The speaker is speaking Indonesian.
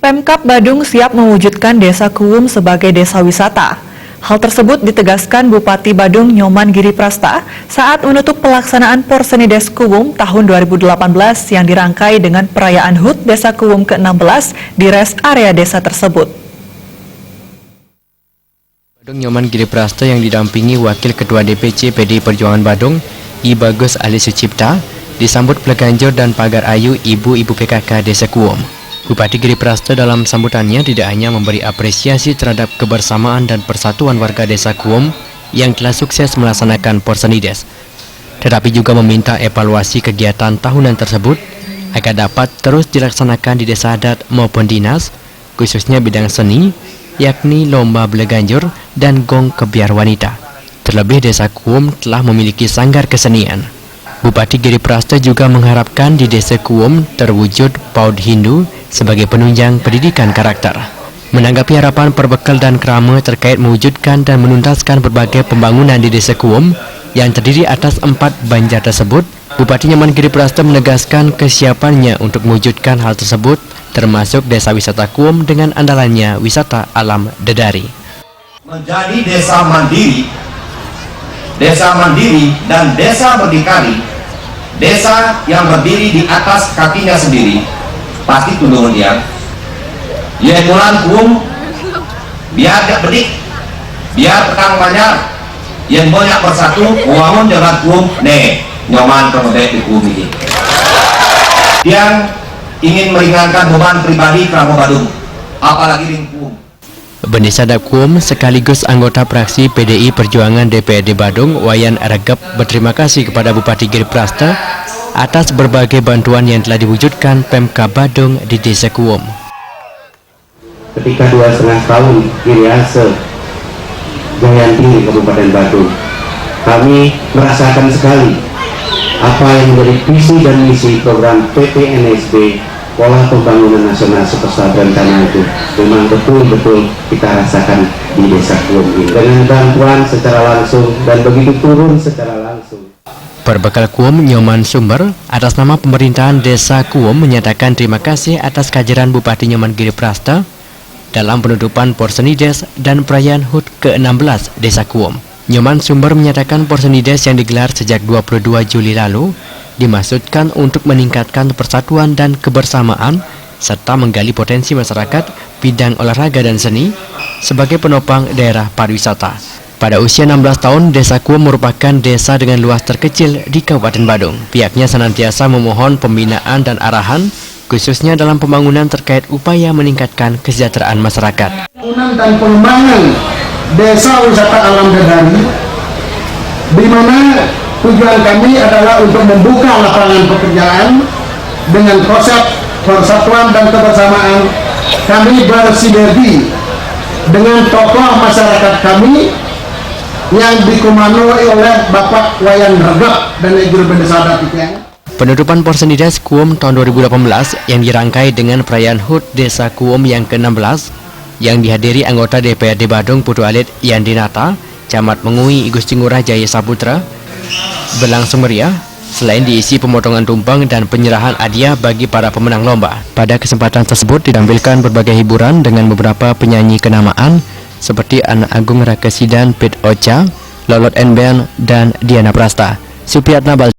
Pemkab Badung siap mewujudkan Desa Kuwum sebagai desa wisata. Hal tersebut ditegaskan Bupati Badung Nyoman Giriprasta saat menutup pelaksanaan Porsenides Kuwum tahun 2018 yang dirangkai dengan perayaan HUT Desa Kuwum ke-16 di res area desa tersebut. Badung Nyoman Giriprasta yang didampingi Wakil Ketua DPC PDI Perjuangan Badung, I Bagus Ali Sucipta, disambut Pleganjur dan Pagar Ayu Ibu-Ibu PKK Desa Kuwum. Bupati Giriprasta dalam sambutannya tidak hanya memberi apresiasi terhadap kebersamaan dan persatuan warga Desa Kuwum yang telah sukses melaksanakan Porsenides, tetapi juga meminta evaluasi kegiatan tahunan tersebut agar dapat terus dilaksanakan di desa adat maupun dinas, khususnya bidang seni, yakni lomba Pleganjur dan gong kebiar wanita. Terlebih Desa Kuwum telah memiliki sanggar kesenian. Bupati Giriprasta juga mengharapkan di Desa Kuwum terwujud PAUD Hindu sebagai penunjang pendidikan karakter. Menanggapi harapan perbekal dan krama terkait mewujudkan dan menuntaskan berbagai pembangunan di Desa Kuwum yang terdiri atas 4 banjar tersebut, Bupati Nyoman Giriprasta menegaskan kesiapannya untuk mewujudkan hal tersebut, termasuk Desa Wisata Kuwum dengan andalannya wisata alam dedari. Menjadi desa mandiri dan desa berdikari, desa yang berdiri di atas kakinya sendiri, pasti tunduk dia. Ya bulan Kuwum, biar gak bedik, biar petang banyak, yang banyak bersatu, wangun jalan Kuwum, nyoman kemudian di Kuwum ini. Yang ingin meringankan beban pribadi Kramo Badung, apalagi di Kuwum. Bendesa Kuwum sekaligus anggota fraksi PDI Perjuangan DPRD Badung, Wayan Regep, berterima kasih kepada Bupati Giriprasta atas berbagai bantuan yang telah diwujudkan Pemkab Badung di Desa Kuwum. Ketika 2,5 tahun Giriase Jayanti di Kabupaten Badung, kami merasakan sekali apa yang menjadi visi dan misi program PPNSB, Pola Pembangunan Nasional Superstar Berencana itu memang betul-betul kita rasakan di Desa Kuwum ini dengan bantuan secara langsung dan begitu turun secara langsung. Perbekal Kuwum Nyoman Sumber atas nama pemerintahan Desa Kuwum menyatakan terima kasih atas kehadiran Bupati Nyoman Giriprasta dalam penutupan Porsenides dan perayaan HUT ke-16 Desa Kuwum. Nyoman Sumber menyatakan Porsenides yang digelar sejak 22 Juli lalu dimaksudkan untuk meningkatkan persatuan dan kebersamaan serta menggali potensi masyarakat bidang olahraga dan seni sebagai penopang daerah pariwisata. Pada usia 16 tahun, Desa Kuwum merupakan desa dengan luas terkecil di Kabupaten Badung. Pihaknya senantiasa memohon pembinaan dan arahan, khususnya dalam pembangunan terkait upaya meningkatkan kesejahteraan masyarakat. Pembangunan dan pengembangan desa wisata alam dedari, di mana tujuan kami adalah untuk membuka lapangan pekerjaan dengan konsep persatuan dan kebersamaan. Kami bersinergi dengan tokoh masyarakat kami yang dikomandoi oleh Bapak Wayan Regep dan Ibu Bendesa Adat Ipeng. Penutupan Porsenides Kuwum tahun 2018 yang dirangkai dengan perayaan HUT Desa Kuwum yang ke-16 yang dihadiri anggota DPRD Badung Putu Alit Yandinata, Camat Mengui Gusti Ngurah Jaya Saputra, berlangsung meriah. Selain diisi pemotongan tumpeng dan penyerahan hadiah bagi para pemenang lomba. Pada kesempatan tersebut ditampilkan berbagai hiburan dengan beberapa penyanyi kenamaan seperti Anak Agung Rakesidan Pit Ocha, Lolot Enben, dan Diana Prasta. Supriyatna